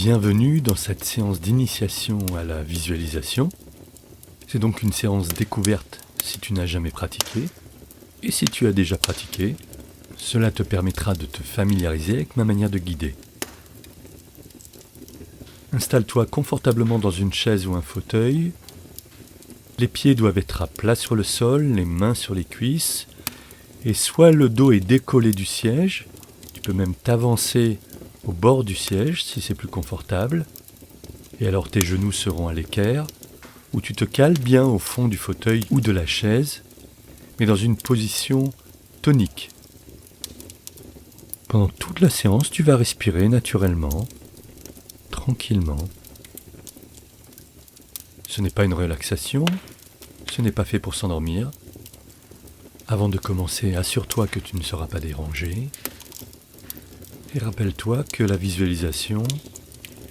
Bienvenue dans cette séance d'initiation à la visualisation. C'est donc une séance découverte si tu n'as jamais pratiqué. Et si tu as déjà pratiqué, cela te permettra de te familiariser avec ma manière de guider. Installe-toi confortablement dans une chaise ou un fauteuil. Les pieds doivent être à plat sur le sol, les mains sur les cuisses. Et soit le dos est décollé du siège, tu peux même t'avancer au bord du siège si c'est plus confortable. Et alors tes genoux seront à l'équerre, ou tu te cales bien au fond du fauteuil ou de la chaise, mais dans une position tonique. Pendant toute la séance, tu vas respirer naturellement, tranquillement. Ce n'est pas une relaxation, ce n'est pas fait pour s'endormir. Avant de commencer, assure-toi que tu ne seras pas dérangé. Et rappelle-toi que la visualisation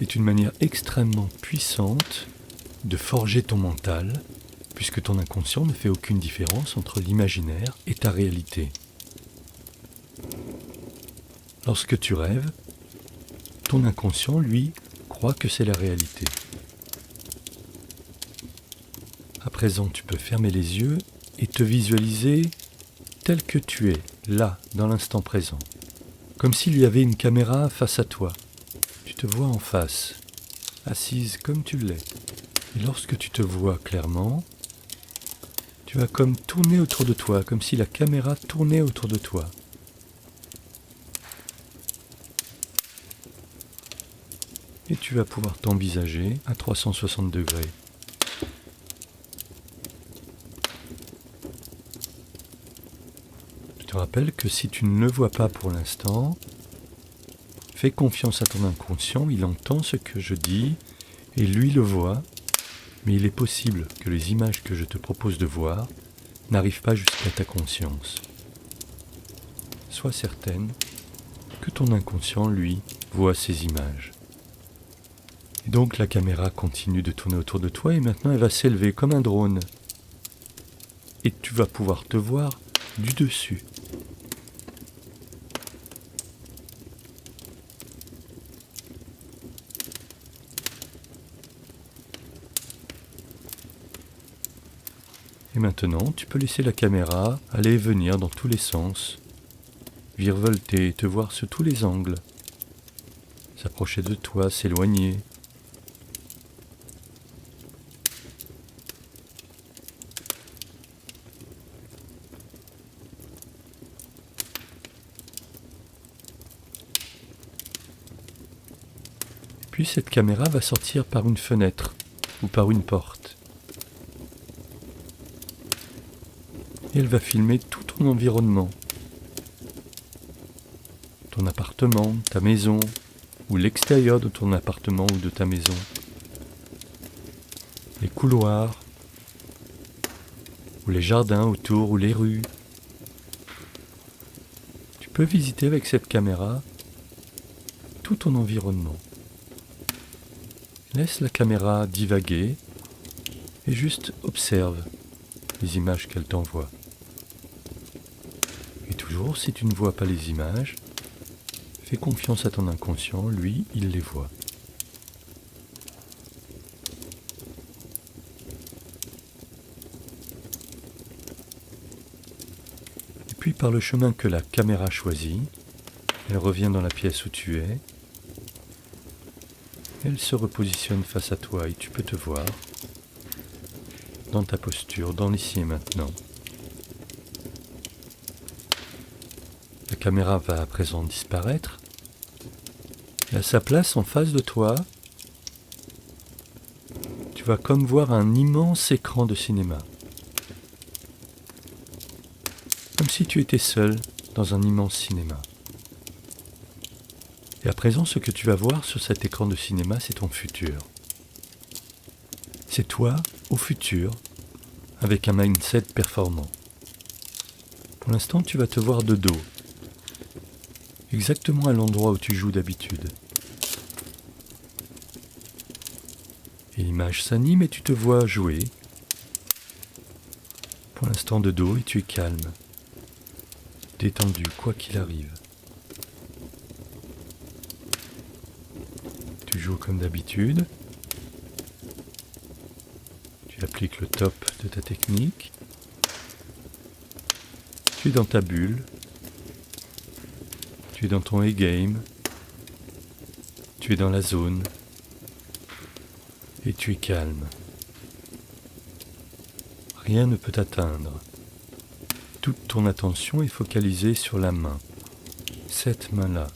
est une manière extrêmement puissante de forger ton mental, puisque ton inconscient ne fait aucune différence entre l'imaginaire et ta réalité. Lorsque tu rêves, ton inconscient, lui, croit que c'est la réalité. À présent, tu peux fermer les yeux et te visualiser tel que tu es, là, dans l'instant présent. Comme s'il y avait une caméra face à toi. Tu te vois en face, assise comme tu l'es. Et lorsque tu te vois clairement, tu vas comme tourner autour de toi, comme si la caméra tournait autour de toi. Et tu vas pouvoir t'envisager à 360 degrés. Je te rappelle que si tu ne le vois pas pour l'instant, fais confiance à ton inconscient, il entend ce que je dis et lui le voit, mais il est possible que les images que je te propose de voir n'arrivent pas jusqu'à ta conscience. Sois certaine que ton inconscient, lui, voit ces images. Et donc la caméra continue de tourner autour de toi et maintenant elle va s'élever comme un drone. Et tu vas pouvoir te voir du dessus. Et maintenant, tu peux laisser la caméra aller et venir dans tous les sens, virevolter et te voir sous tous les angles, s'approcher de toi, s'éloigner. Et puis cette caméra va sortir par une fenêtre ou par une porte. Et elle va filmer tout ton environnement. Ton appartement, ta maison, ou l'extérieur de ton appartement ou de ta maison. Les couloirs, ou les jardins autour, ou les rues. Tu peux visiter avec cette caméra tout ton environnement. Laisse la caméra divaguer et juste observe les images qu'elle t'envoie. Et toujours, si tu ne vois pas les images, fais confiance à ton inconscient, lui, il les voit. Et puis par le chemin que la caméra choisit, elle revient dans la pièce où tu es, elle se repositionne face à toi et tu peux te voir dans ta posture, dans l'ici et maintenant. La caméra va à présent disparaître. Et à sa place, en face de toi, tu vas comme voir un immense écran de cinéma. Comme si tu étais seul dans un immense cinéma. Et à présent, ce que tu vas voir sur cet écran de cinéma, c'est ton futur. C'est toi au futur, avec un mindset performant. Pour l'instant, tu vas te voir de dos. Exactement à l'endroit où tu joues d'habitude. Et l'image s'anime et tu te vois jouer. Pour l'instant de dos et tu es calme, détendu, quoi qu'il arrive. Tu Toujours comme d'habitude, tu appliques le top de ta technique. Tu es dans ta bulle, tu es dans ton A-game, tu es dans la zone et tu es calme. Rien ne peut t'atteindre. Toute ton attention est focalisée sur la main, cette main-là,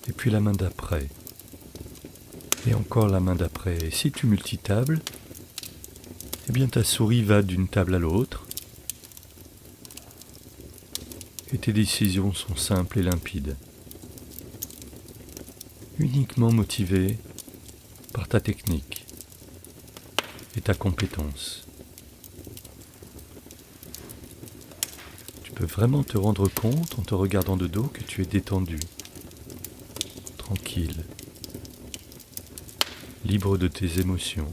et puis la main d'après, et encore la main d'après. Et si tu multitables, eh bien ta souris va d'une table à l'autre, et tes décisions sont simples et limpides, uniquement motivées par ta technique et ta compétence. Tu peux vraiment te rendre compte en te regardant de dos que tu es détendu, tranquille, libre de tes émotions.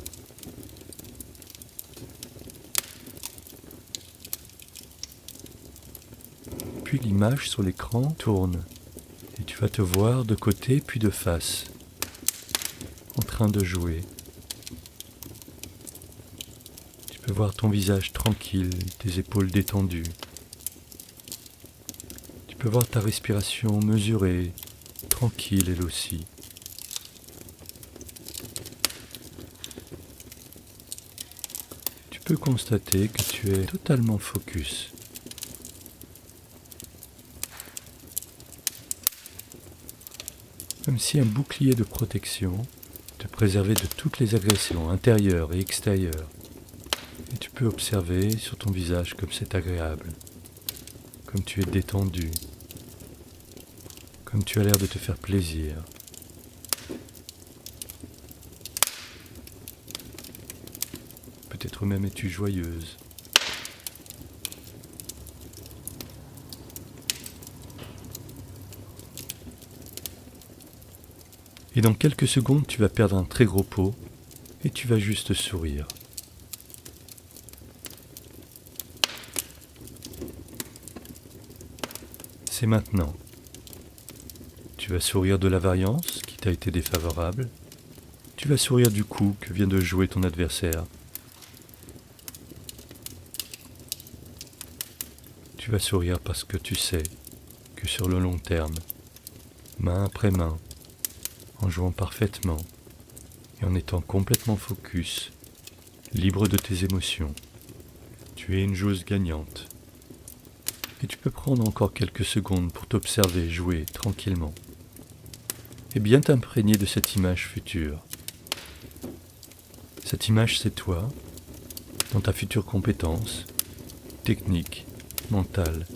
Puis l'image sur l'écran tourne et tu vas te voir de côté puis de face, en train de jouer. Tu peux voir ton visage tranquille, tes épaules détendues. Tu peux voir ta respiration mesurée, tranquille elle aussi. Tu peux constater que tu es totalement focus. Comme si un bouclier de protection te préservait de toutes les agressions intérieures et extérieures. Et tu peux observer sur ton visage comme c'est agréable, comme tu es détendu, comme tu as l'air de te faire plaisir. Peut-être même es-tu joyeuse. Et dans quelques secondes, tu vas perdre un très gros pot et tu vas juste sourire. C'est maintenant. Tu vas sourire de la variance qui t'a été défavorable. Tu vas sourire du coup que vient de jouer ton adversaire. Tu vas sourire parce que tu sais que sur le long terme, main après main, en jouant parfaitement et en étant complètement focus, libre de tes émotions, tu es une joueuse gagnante. Et tu peux prendre encore quelques secondes pour t'observer jouer tranquillement et bien t'imprégner de cette image future. Cette image, c'est toi, dans ta future compétence, technique, mentale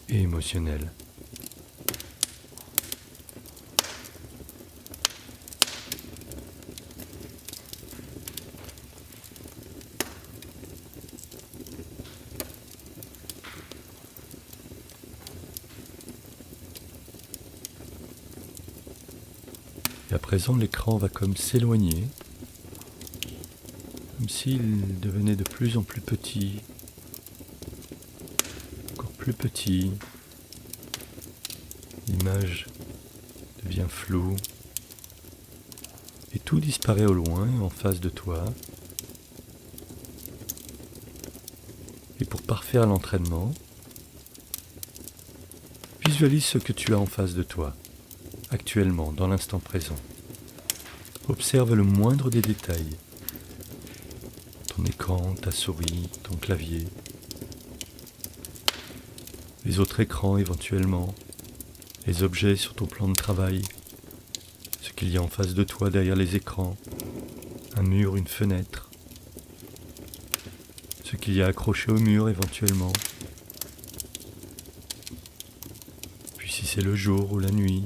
et émotionnelle. Et à présent, l'écran va comme s'éloigner, comme s'il devenait de plus en plus petit, encore plus petit. L'image devient floue, et tout disparaît au loin, en face de toi. Et pour parfaire l'entraînement, visualise ce que tu as en face de toi, actuellement, dans l'instant présent. Observe le moindre des détails. Ton écran, ta souris, ton clavier. Les autres écrans éventuellement. Les objets sur ton plan de travail. Ce qu'il y a en face de toi derrière les écrans. Un mur, une fenêtre. Ce qu'il y a accroché au mur éventuellement. Puis si c'est le jour ou la nuit.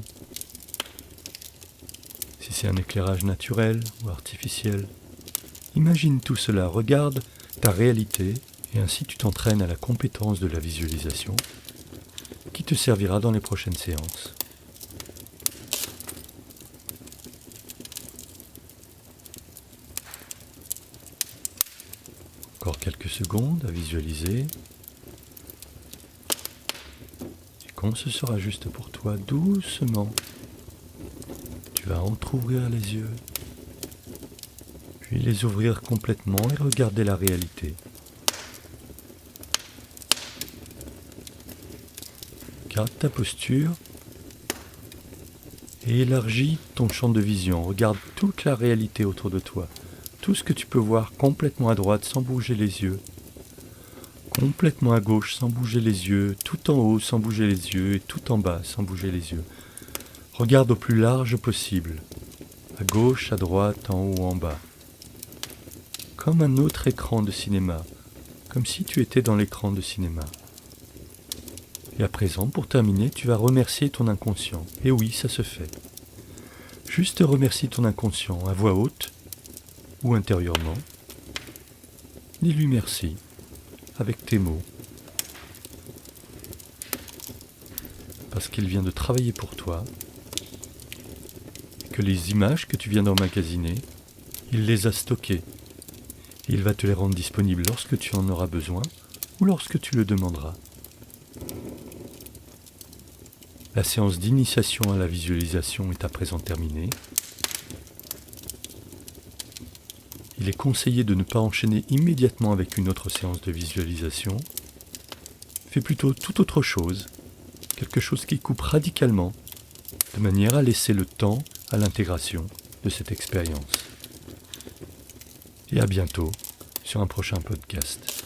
Si c'est un éclairage naturel ou artificiel, imagine tout cela, regarde ta réalité et ainsi tu t'entraînes à la compétence de la visualisation qui te servira dans les prochaines séances. Encore quelques secondes à visualiser. Et quand ce sera juste pour toi, doucement, tu Tu vas entrouvrir les yeux, puis les ouvrir complètement et regarder la réalité. Garde ta posture et élargis ton champ de vision. Regarde toute la réalité autour de toi. Tout ce que tu peux voir complètement à droite sans bouger les yeux. Complètement à gauche sans bouger les yeux. Tout en haut sans bouger les yeux. Et tout en bas sans bouger les yeux. Regarde au plus large possible. À gauche, à droite, en haut, en bas. Comme un autre écran de cinéma. Comme si tu étais dans l'écran de cinéma. Et à présent, pour terminer, tu vas remercier ton inconscient. Et oui, ça se fait. Juste remercie ton inconscient à voix haute ou intérieurement. Dis-lui merci avec tes mots. Parce qu'il vient de travailler pour toi. Que les images que tu viens d'emmagasiner, il les a stockées. Et il va te les rendre disponibles lorsque tu en auras besoin ou lorsque tu le demanderas. La séance d'initiation à la visualisation est à présent terminée. Il est conseillé de ne pas enchaîner immédiatement avec une autre séance de visualisation. Fais plutôt toute autre chose, quelque chose qui coupe radicalement, de manière à laisser le temps à l'intégration de cette expérience. Et à bientôt sur un prochain podcast.